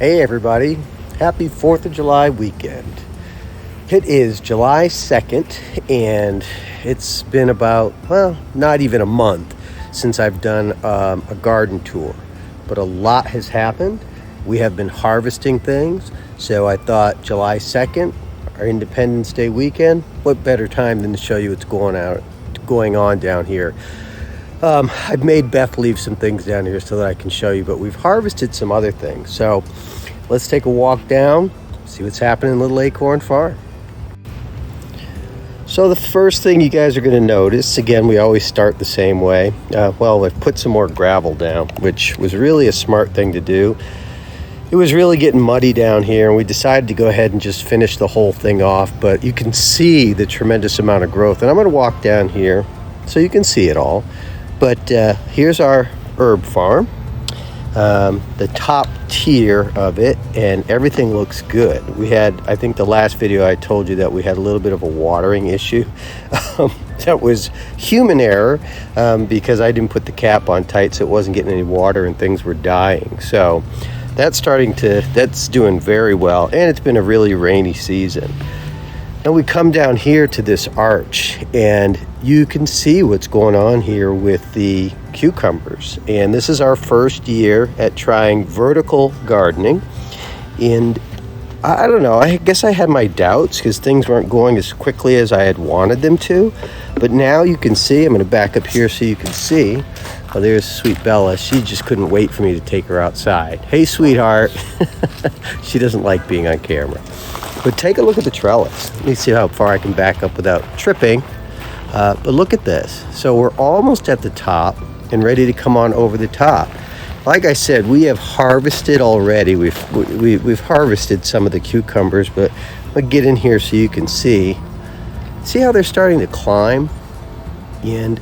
Hey everybody, happy 4th of July weekend. It is July 2nd and it's been about, not even a month since I've done a garden tour. But a lot has happened. We have been harvesting things, so I thought July 2nd, our Independence Day weekend, what better time than to show you what's going on down here. I've made Beth leave some things down here so that I can show you, but we've harvested some other things. So let's take a walk down, see what's happening in Little Acorn Farm. So the first thing you guys are going to notice, again, we always start the same way. I've put some more gravel down, which was really a smart thing to do. It was really getting muddy down here, and we decided to go ahead and just finish the whole thing off. But you can see the tremendous amount of growth, and I'm going to walk down here so you can see it all. But here's our herb farm, the top tier of it, and everything looks good. We had, I think the last video I told you that we had a little bit of a watering issue. That was human error because I didn't put the cap on tight, so it wasn't getting any water and things were dying. So that's doing very well, and it's been a really rainy season. Now we come down here to this arch, and you can see what's going on here with the cucumbers. And this is our first year at trying vertical gardening. And I don't know, I guess I had my doubts because things weren't going as quickly as I had wanted them to. But now you can see, I'm going to back up here so you can see. Oh, there's sweet Bella. She just couldn't wait for me to take her outside. Hey, sweetheart. She doesn't like being on camera. But take a look at the trellis. Let me see how far I can back up without tripping. But look at this. So we're almost at the top and ready to come on over the top. Like I said, we have harvested already. We've harvested some of the cucumbers, but I'll get in here so you can see. See how they're starting to climb? And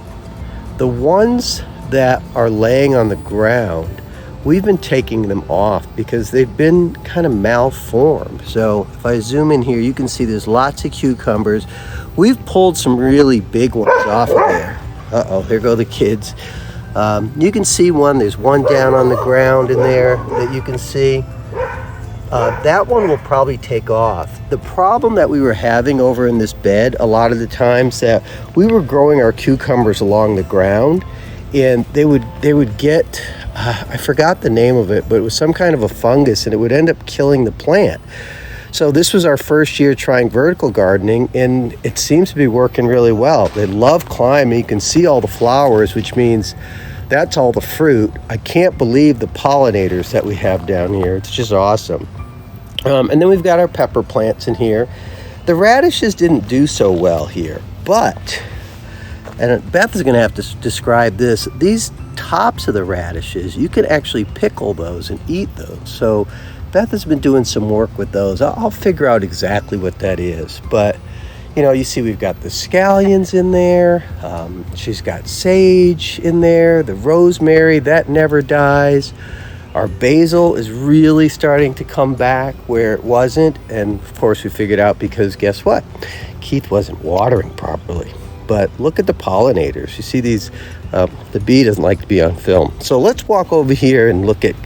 the ones that are laying on the ground, we've been taking them off because they've been kind of malformed. So if I zoom in here, you can see there's lots of cucumbers. We've pulled some really big ones off of there. Uh-oh, here go the kids. You can see there's one down on the ground in there that you can see. That one will probably take off. The problem that we were having over in this bed, a lot of the times that we were growing our cucumbers along the ground, and they would get, I forgot the name of it, but it was some kind of a fungus, and it would end up killing the plant. So this was our first year trying vertical gardening, and it seems to be working really well. They love climbing. You can see all the flowers, which means that's all the fruit. I can't believe the pollinators that we have down here. It's just awesome. And then we've got our pepper plants in here. The radishes didn't do so well here, but, and Beth is going to have to describe this, these tops of the radishes, you can actually pickle those and eat those. So Beth has been doing some work with those. I'll figure out exactly what that is. But, you see we've got the scallions in there. She's got sage in there. The rosemary, that never dies. Our basil is really starting to come back where it wasn't. And, of course, we figured out because guess what? Keith wasn't watering properly. But look at the pollinators. You see these, the bee doesn't like to be on film. So let's walk over here and look at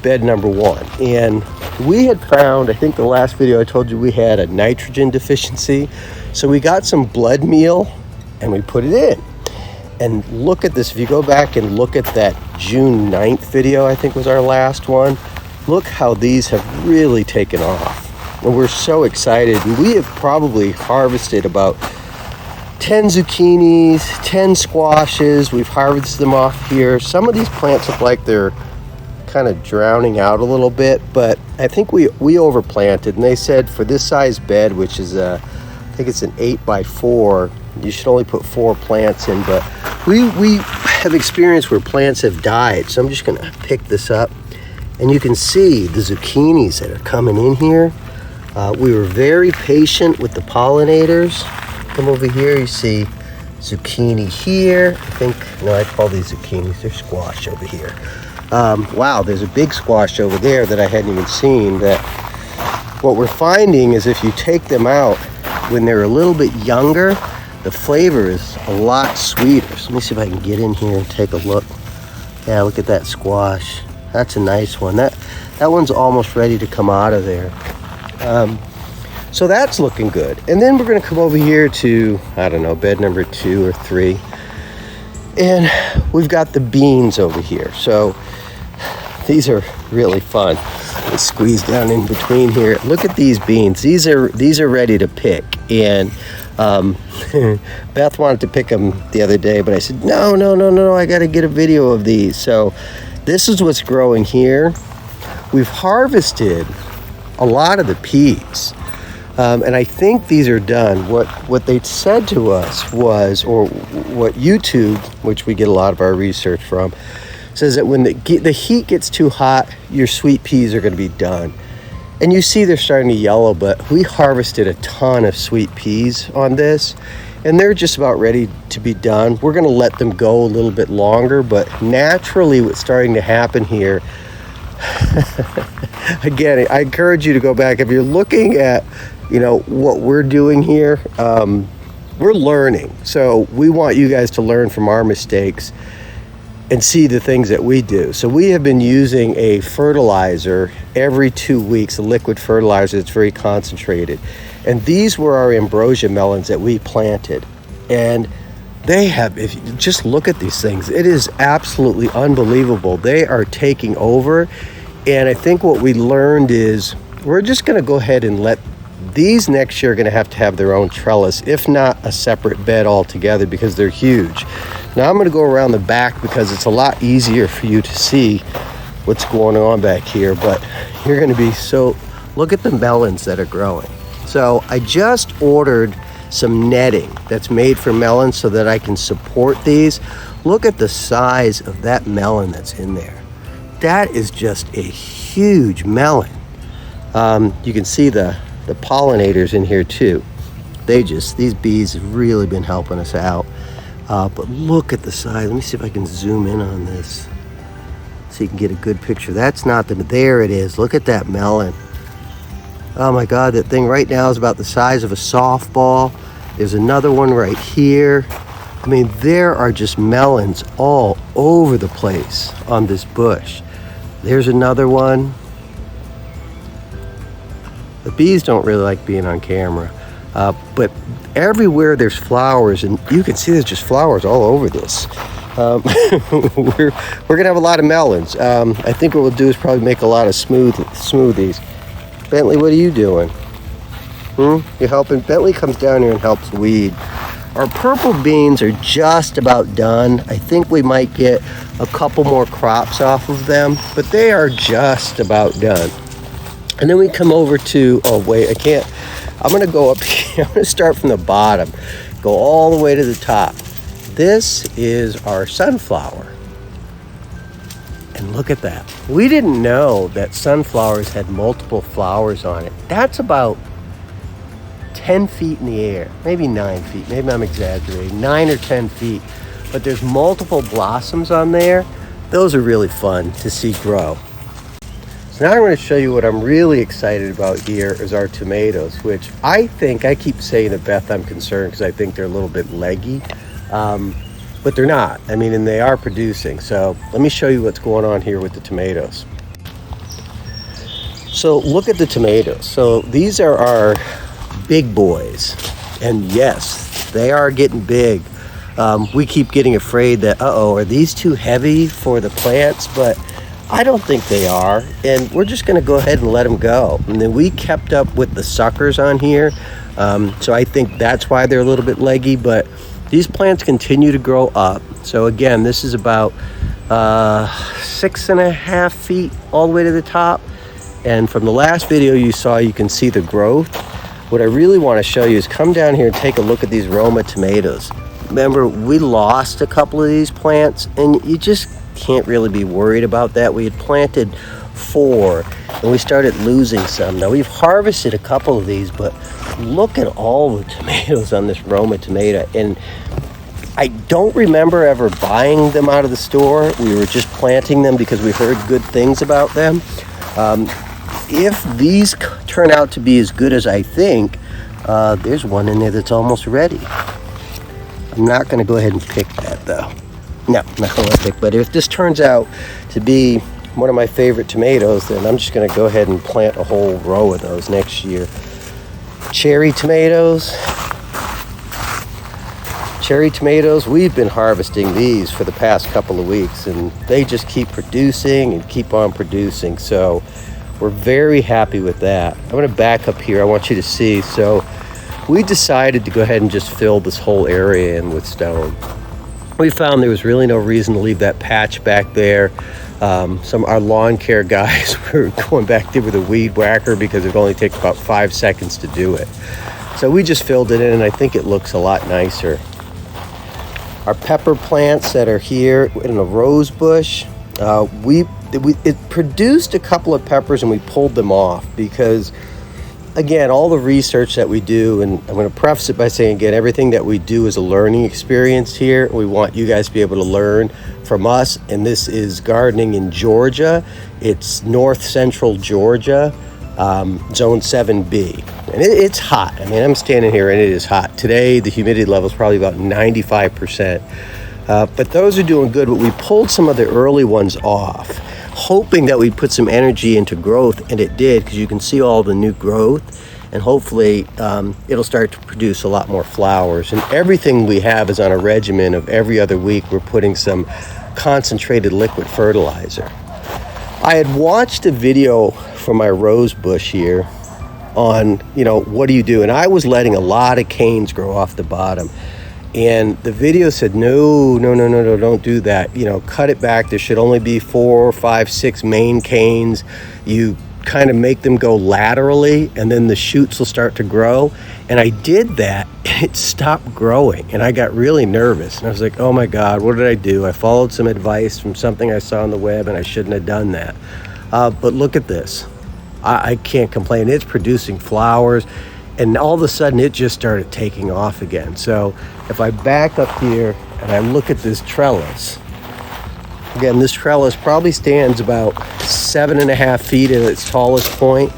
bed number 1. And we had found, I think the last video I told you we had a nitrogen deficiency. So we got some blood meal and we put it in. And look at this. If you go back and look at that June 9th video, I think was our last one, look how these have really taken off. And we're so excited. And we have probably harvested about 10 zucchinis, 10 squashes. We've harvested them off here. Some of these plants look like they're kind of drowning out a little bit, but I think we overplanted, and they said for this size bed, which is I think it's an 8x4, you should only put 4 plants in, but we have experienced where plants have died. So I'm just going to pick this up, and you can see the zucchinis that are coming in here. We were very patient with the pollinators. Come over here, you see zucchini here. I call these zucchinis, they're squash over here. Wow, there's a big squash over there that I hadn't even seen. That what we're finding is if you take them out when they're a little bit younger, the flavor is a lot sweeter. So let me see if I can get in here and take a look. Yeah, look at that squash. That's a nice one. That one's almost ready to come out of there. So that's looking good. And then we're going to come over here to, I don't know, bed number 2 or 3. And we've got the beans over here. So these are really fun. Let's squeeze down in between here. Look at these beans. These are ready to pick. And Beth wanted to pick them the other day, but I said, no, I got to get a video of these. So this is what's growing here. We've harvested a lot of the peas. And I think these are done. What they said to us was, or what YouTube, which we get a lot of our research from, says that when the heat gets too hot, your sweet peas are going to be done. And you see they're starting to yellow, but we harvested a ton of sweet peas on this, and they're just about ready to be done. We're going to let them go a little bit longer, but naturally what's starting to happen here, again, I encourage you to go back. If you're looking at what we're doing here, we're learning. So we want you guys to learn from our mistakes and see the things that we do. So we have been using a fertilizer every 2 weeks, a liquid fertilizer that's very concentrated. And these were our Ambrosia melons that we planted. And they have, if you just look at these things, it is absolutely unbelievable. They are taking over. And I think what we learned is we're just going to go ahead and let these next year are going to have their own trellis, if not a separate bed altogether, because they're huge. Now I'm going to go around the back because it's a lot easier for you to see what's going on back here, but you're going to be look at the melons that are growing. So I just ordered some netting that's made for melons so that I can support these. Look at the size of that melon that's in there. That is just a huge melon. You can see the pollinators in here too. These bees have really been helping us out. But look at the size. Let me see if I can zoom in on this so you can get a good picture. That's not there it is. Look at that melon. Oh my God, that thing right now is about the size of a softball. There's another one right here. I mean, there are just melons all over the place on this bush. There's another one. The bees don't really like being on camera, but everywhere there's flowers, and you can see there's just flowers all over this. We're gonna have a lot of melons. I think what we'll do is probably make a lot of smoothies. Bentley, what are you doing? You helping? Bentley comes down here and helps weed. Our purple beans are just about done. I think we might get a couple more crops off of them, but they are just about done. And then we come over to, I'm going to go up here. I'm going to start from the bottom, go all the way to the top. This is our sunflower. And look at that. We didn't know that sunflowers had multiple flowers on it. That's about 10 feet in the air, maybe 9 feet. Maybe I'm exaggerating, 9 or 10 feet. But there's multiple blossoms on there. Those are really fun to see grow. So now I'm going to show you what I'm really excited about here is our tomatoes, which I keep saying to Beth I'm concerned because I think they're a little bit leggy, but they're not. I mean, and they are producing. So let me show you what's going on here with the tomatoes. So look at the tomatoes. So these are our big boys. And yes, they are getting big. We keep getting afraid that, are these too heavy for the plants? But I don't think they are, and we're just going to go ahead and let them go. And then we kept up with the suckers on here, so I think that's why they're a little bit leggy, but these plants continue to grow up. So again, this is about 6.5 feet all the way to the top, and from the last video you saw, you can see the growth. What I really want to show you is come down here and take a look at these Roma tomatoes. Remember, we lost a couple of these plants, and you just can't really be worried about that. We had planted 4 and we started losing some. Now we've harvested a couple of these, but look at all the tomatoes on this Roma tomato. And I don't remember ever buying them out of the store. We were just planting them because we heard good things about them. If these turn out to be as good as I think, there's one in there that's almost ready. I'm not going to go ahead and pick that though. No, I'm not going to pick, but if this turns out to be one of my favorite tomatoes, then I'm just going to go ahead and plant a whole row of those next year. Cherry tomatoes. Cherry tomatoes, we've been harvesting these for the past couple of weeks, and they just keep producing and keep on producing. So we're very happy with that. I'm going to back up here. I want you to see. So we decided to go ahead and just fill this whole area in with stone. We found there was really no reason to leave that patch back there. Our lawn care guys were going back there with a weed whacker because it only takes about 5 seconds to do it. So we just filled it in, and I think it looks a lot nicer. Our pepper plants that are here in a rose bush, it produced a couple of peppers and we pulled them off because, again, all the research that we do, and I'm going to preface it by saying, again, everything that we do is a learning experience here. We want you guys to be able to learn from us, and this is gardening in Georgia. It's north central Georgia, zone 7B. And it's hot. I mean, I'm standing here and it is hot. Today, the humidity level is probably about 95%. But those are doing good, but we pulled some of the early ones off, hoping that we'd put some energy into growth, and it did, because you can see all the new growth, and hopefully it'll start to produce a lot more flowers. And everything we have is on a regimen of every other week we're putting some concentrated liquid fertilizer. I had watched a video from my rose bush here on, what do you do? And I was letting a lot of canes grow off the bottom. And the video said, no, don't do that. Cut it back. There should only be 4, 5, 6 main canes. You kind of make them go laterally, and then the shoots will start to grow. And I did that, and it stopped growing. And I got really nervous. And I was like, oh my God, what did I do? I followed some advice from something I saw on the web, and I shouldn't have done that. But look at this. I can't complain. It's producing flowers. And all of a sudden, it just started taking off again. So if I back up here and I look at this trellis, again, this trellis probably stands about 7.5 feet at its tallest point,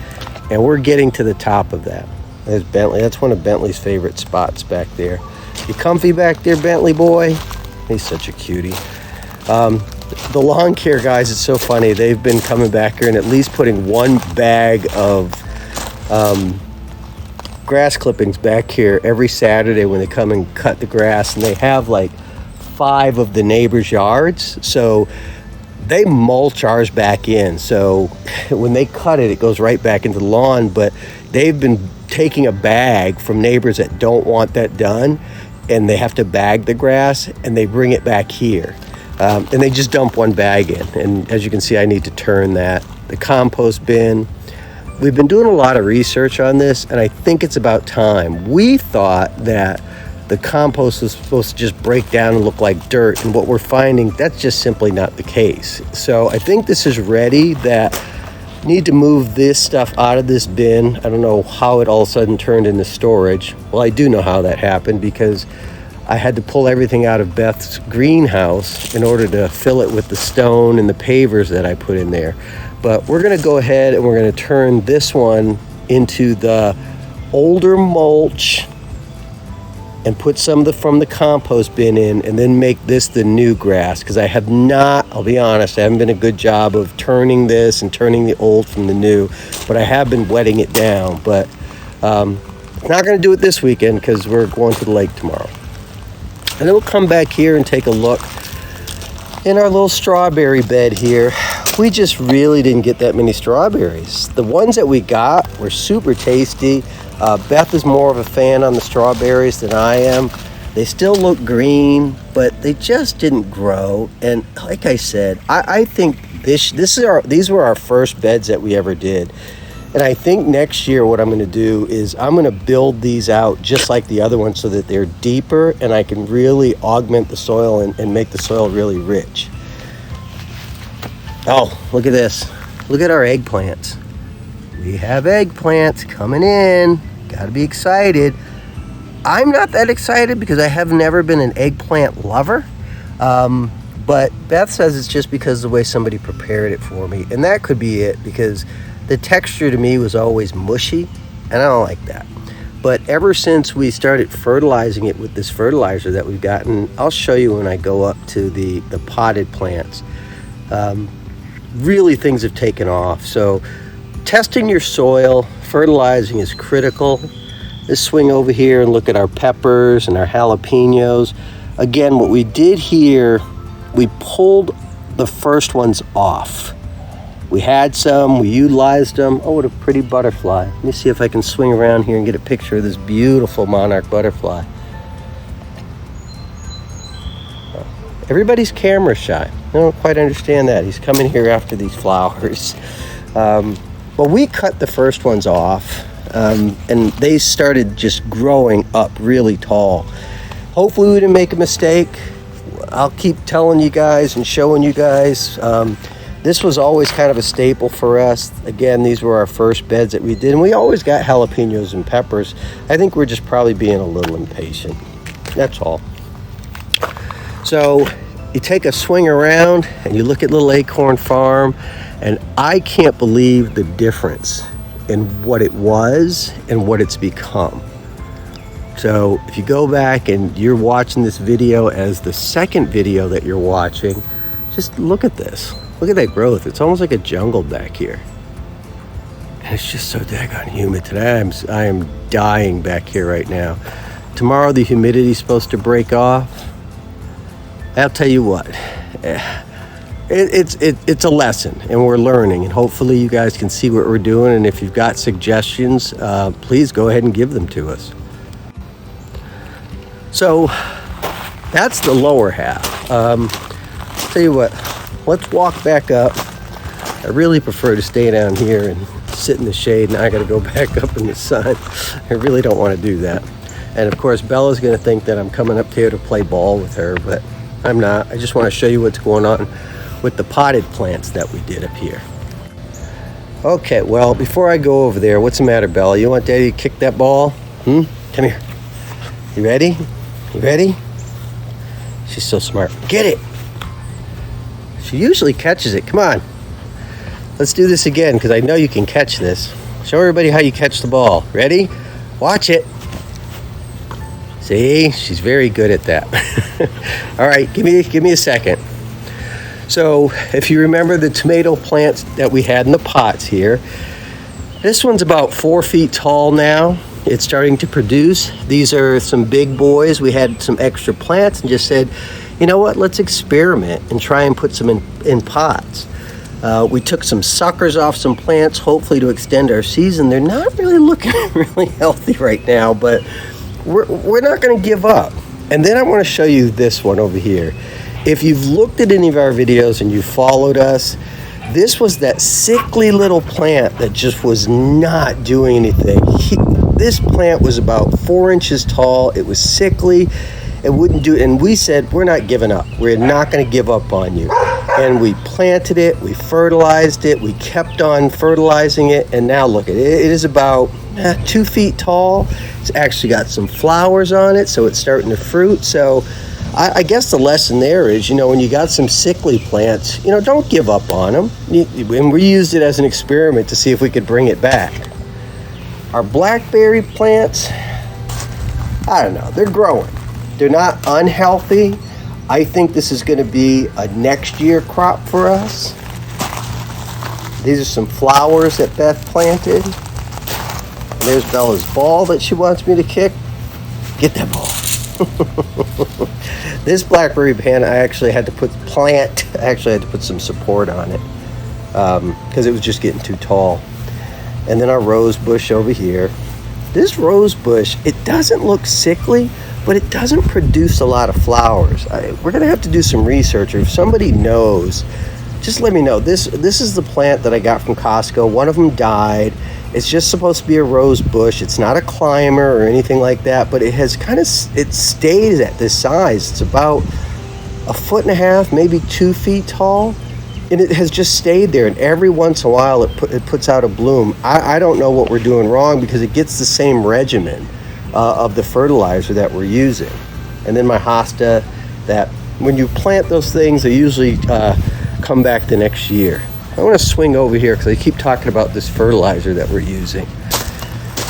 and we're getting to the top of that. There's Bentley. That's one of Bentley's favorite spots back there. You comfy back there, Bentley boy? He's such a cutie. The lawn care guys, it's so funny. They've been coming back here and at least putting one bag of grass clippings back here every Saturday when they come and cut the grass, and they have like 5 of the neighbors' yards, so they mulch ours back in. So when they cut it, it goes right back into the lawn. But they've been taking a bag from neighbors that don't want that done, and they have to bag the grass, and they bring it back here, and they just dump one bag in. And as you can see, I need to turn that. The compost bin. We've been doing a lot of research on this, and I think it's about time. We thought that the compost was supposed to just break down and look like dirt, and what we're finding, that's just simply not the case. So I think this is ready. That need to move this stuff out of this bin. I don't know how it all of a sudden turned into storage. Well, I do know how that happened, because I had to pull everything out of Beth's greenhouse in order to fill it with the stone and the pavers that I put in there. But we're going to go ahead and we're going to turn this one into the older mulch and put some of from the compost bin in, and then make this the new grass, because I have not, I'll be honest, I haven't been a good job of turning this and turning the old from the new, but I have been wetting it down. But not going to do it this weekend because we're going to the lake tomorrow. And then we'll come back here and take a look in our little strawberry bed here. We just really didn't get that many strawberries. The ones that we got were super tasty. Beth is more of a fan on the strawberries than I am. They still look green, but they just didn't grow. And like I said, I think these were our first beds that we ever did. And I think next year what I'm going to do is I'm going to build these out just like the other ones so that they're deeper, and I can really augment the soil and make the soil really rich. Oh, look at this. Look at our eggplants. We have eggplants coming in. Got to be excited. I'm not that excited because I have never been an eggplant lover. But Beth says it's just because of the way somebody prepared it for me. And that could be it, because the texture to me was always mushy, and I don't like that. But ever since we started fertilizing it with this fertilizer that we've gotten, I'll show you when I go up to the potted plants. really things have taken off. So testing your soil, fertilizing is critical. Let's swing over here and look at our peppers and our jalapenos. Again, what we did here, we pulled the first ones off. We had some, we utilized them. Oh, what a pretty butterfly. Let me see if I can swing around here and get a picture of this beautiful monarch butterfly. Everybody's camera shy. I don't quite understand that. He's coming here after these flowers. Well, we cut the first ones off, and they started just growing up really tall. Hopefully we didn't make a mistake. I'll keep telling you guys and showing you guys. This was always kind of a staple for us. Again, these were our first beds that we did, and we always got jalapenos and peppers. I think we're just probably being a little impatient. That's all. So you take a swing around and you look at Little Acorn Farm, and I can't believe the difference in what it was and what it's become. So if you go back and you're watching this video as the second video that you're watching, just look at this. Look at that growth. It's almost like a jungle back here. And it's just so daggone humid today. I am dying back here right now. Tomorrow the humidity's supposed to break off. I'll tell you what, it's a lesson, and we're learning, and hopefully you guys can see what we're doing, and if you've got suggestions, please go ahead and give them to us. So that's the lower half. I'll tell you what, let's walk back up. I really prefer to stay down here and sit in the shade, and I got to go back up in the sun. I really don't want to do that. And of course, Bella's going to think that I'm coming up here to play ball with her, but I'm not. I just want to show you what's going on with the potted plants that we did up here. Okay, well, before I go over there, what's the matter, Bella? You want Daddy to kick that ball? Come here. You ready? You ready? She's so smart. Get it! She usually catches it. Come on. Let's do this again, because I know you can catch this. Show everybody how you catch the ball. Ready? Watch it. See, she's very good at that. All right, give me a second. So if you remember the tomato plants that we had in the pots here, this one's about 4 feet tall now. It's starting to produce. These are some big boys. We had some extra plants and just said, you know what, let's experiment and try and put some in pots. We took some suckers off some plants, hopefully to extend our season. They're not really looking really healthy right now, but we're not going to give up. And then I want to show you this one over here. If you've looked at any of our videos and you followed us, this was that sickly little plant that just was not doing anything. This plant was about 4 inches tall. It was sickly. It wouldn't do it. And we said, we're not giving up. We're not going to give up on you. And we planted it. We fertilized it. We kept on fertilizing it. And now look at it. It is about 2 feet tall. It's actually got some flowers on it, so it's starting to fruit. So I guess the lesson there is, when you got some sickly plants, don't give up on them. And we used it as an experiment to see if we could bring it back. Our blackberry plants, I don't know, they're growing. They're not unhealthy. I think this is going to be a next year crop for us. These are some flowers that Beth planted. And there's Bella's ball that she wants me to kick. Get that ball. This blackberry plant, I actually had to put some support on it because it was just getting too tall. And then our rose bush over here. This rose bush, it doesn't look sickly, but it doesn't produce a lot of flowers. We're going to have to do some research, or if somebody knows, just let me know. This is the plant that I got from Costco. One of them died. It's just supposed to be a rose bush. It's not a climber or anything like that, but it has it stays at this size. It's about 1.5 feet, maybe 2 feet tall. And it has just stayed there, and every once in a while it puts out a bloom. I don't know what we're doing wrong, because it gets the same regimen of the fertilizer that we're using. And then my hosta, that when you plant those things, they usually come back the next year. I want to swing over here because I keep talking about this fertilizer that we're using.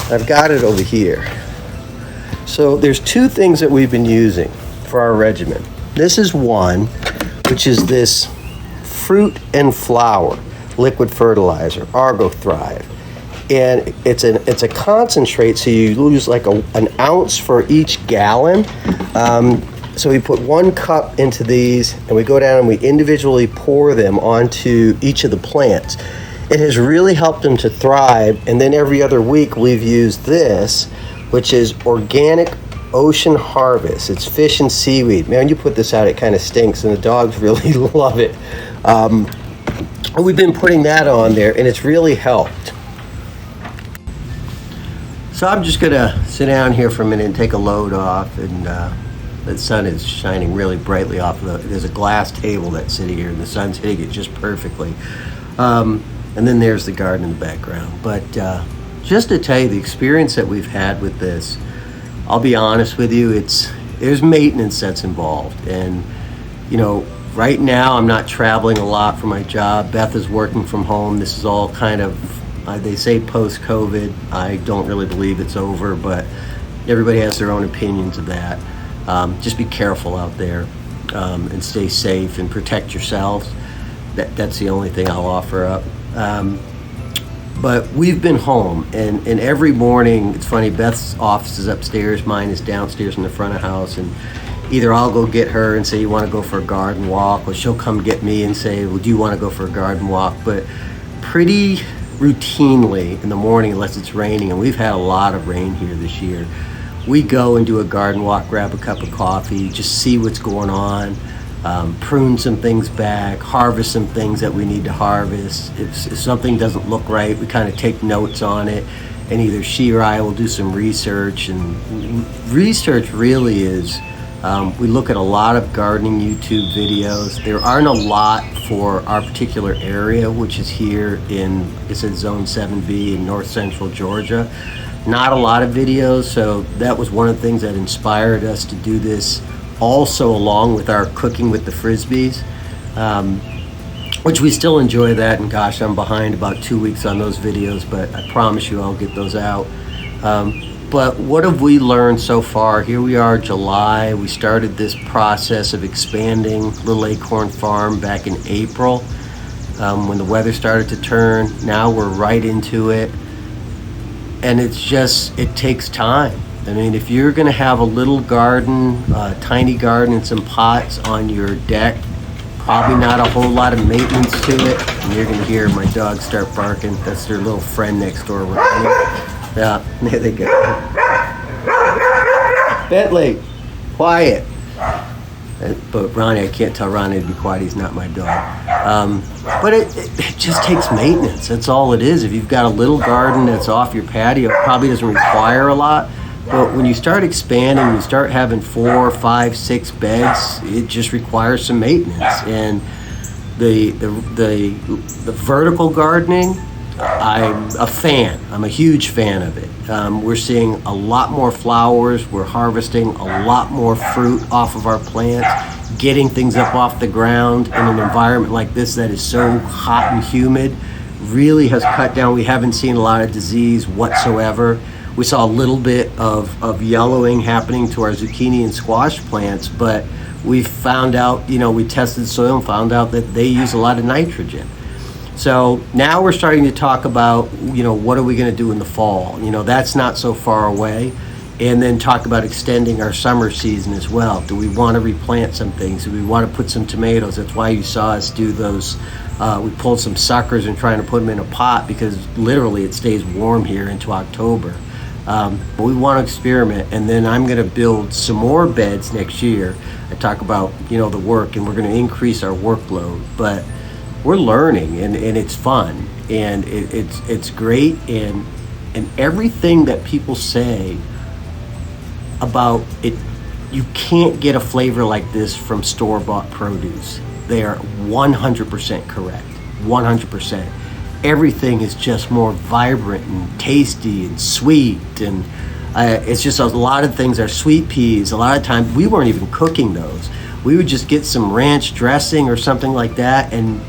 I've got it over here. So there's 2 things that we've been using for our regimen. This is one, which is this fruit and flower liquid fertilizer, Argo Thrive. And it's a concentrate, so you lose like an ounce for each gallon. So we put 1 cup into these, and we go down and we individually pour them onto each of the plants. It has really helped them to thrive. And then every other week we've used this, which is organic ocean harvest. It's fish and seaweed. Man, you put this out, it kind of stinks, and the dogs really love it. We've been putting that on there, and it's really helped. So I'm just gonna sit down here for a minute and take a load off, and the sun is shining really brightly off of there's a glass table that's sitting here, and the sun's hitting it just perfectly. And then there's the garden in the background. But just to tell you the experience that we've had with this, I'll be honest with you, there's maintenance that's involved. And right now I'm not traveling a lot for my job. Beth is working from home. This is all kind of, they say post-COVID. I don't really believe it's over, but everybody has their own opinions of that. Just be careful out there, and stay safe and protect yourselves. That's the only thing I'll offer up. But we've been home, and every morning, it's funny, Beth's office is upstairs, mine is downstairs in the front of the house, and either I'll go get her and say, you want to go for a garden walk, or she'll come get me and say, well, do you want to go for a garden walk? But pretty routinely in the morning, unless it's raining, and we've had a lot of rain here this year, we go and do a garden walk, grab a cup of coffee, just see what's going on, prune some things back, harvest some things that we need to harvest. If something doesn't look right, we kind of take notes on it, and either she or I will do some research. And research really is, we look at a lot of gardening YouTube videos. There aren't a lot for our particular area, which is here in, it's in Zone 7B in north central Georgia. Not a lot of videos, so that was one of the things that inspired us to do this, also along with our cooking with the Frisbees, which we still enjoy that, and gosh, I'm behind about 2 weeks on those videos, but I promise you I'll get those out. But what have we learned so far? Here we are, July. We started this process of expanding Little Acorn Farm back in April, when the weather started to turn. Now we're right into it. And it takes time. I mean, if you're gonna have a little garden, tiny garden and some pots on your deck, probably not a whole lot of maintenance to it. And you're gonna hear my dogs start barking. That's their little friend next door. Yeah, there they go. Bentley, quiet. But Ronnie, I can't tell Ronnie to be quiet. He's not my dog. But it just takes maintenance. That's all it is. If you've got a little garden that's off your patio, it probably doesn't require a lot. But when you start expanding, you start having 4, 5, 6 beds, it just requires some maintenance. And the vertical gardening, I'm a fan. I'm a huge fan of it. We're seeing a lot more flowers. We're harvesting a lot more fruit off of our plants, getting things up off the ground in an environment like this that is so hot and humid really has cut down. We haven't seen a lot of disease whatsoever. We saw a little bit of yellowing happening to our zucchini and squash plants, but we found out, we tested soil and found out that they use a lot of nitrogen. So now we're starting to talk about, what are we going to do in the fall? That's not so far away. And then talk about extending our summer season as well. Do we want to replant some things? Do we want to put some tomatoes? That's why you saw us do those. We pulled some suckers and trying to put them in a pot because literally it stays warm here into October. But we want to experiment, and then I'm going to build some more beds next year. I talk about, the work, and we're going to increase our workload. But we're learning, and it's fun, and it's great, and everything that people say about it, you can't get a flavor like this from store-bought produce. They are 100% correct, 100%. Everything is just more vibrant and tasty and sweet, and it's just a lot of things are sweet peas. A lot of times we weren't even cooking those. We would just get some ranch dressing or something like that, and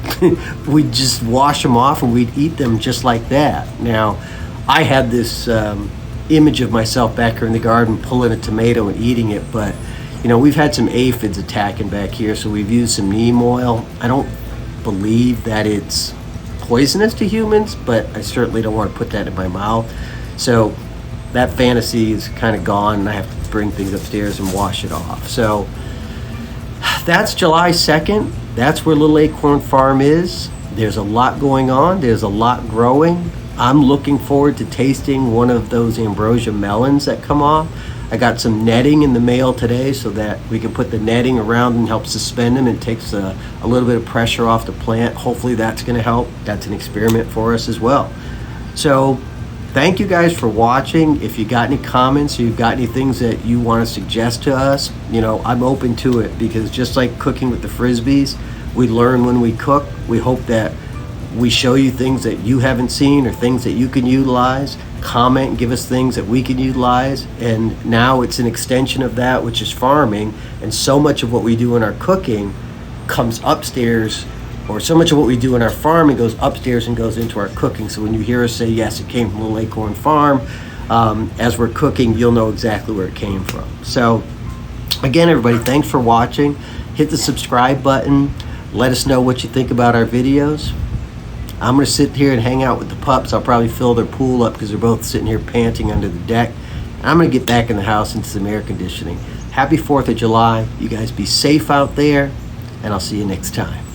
we'd just wash them off and we'd eat them just like that. Now, I had this image of myself back here in the garden pulling a tomato and eating it, but we've had some aphids attacking back here, so we've used some neem oil. I don't believe that it's poisonous to humans, but I certainly don't want to put that in my mouth. So that fantasy is kind of gone, and I have to bring things upstairs and wash it off. So that's July 2nd. That's where Little Acorn Farm is. There's a lot going on. There's a lot growing. I'm looking forward to tasting one of those Ambrosia melons that come off. I got some netting in the mail today so that we can put the netting around and help suspend them. It takes a little bit of pressure off the plant. Hopefully that's going to help. That's an experiment for us as well. So thank you guys for watching. If you got any comments or you've got any things that you want to suggest to us, you know, I'm open to it, because just like cooking with the Frisbees, we learn when we cook. We hope that we show you things that you haven't seen or things that you can utilize. Comment and give us things that we can utilize. And now it's an extension of that, which is farming. And so much of what we do in our cooking comes upstairs, or so much of what we do in our farming goes upstairs and goes into our cooking. So when you hear us say, yes, it came from Little Acorn Farm, as we're cooking, you'll know exactly where it came from. So again, everybody, thanks for watching. Hit the subscribe button. Let us know what you think about our videos. I'm going to sit here and hang out with the pups. I'll probably fill their pool up because they're both sitting here panting under the deck. I'm going to get back in the house into some air conditioning. Happy 4th of July. You guys be safe out there, and I'll see you next time.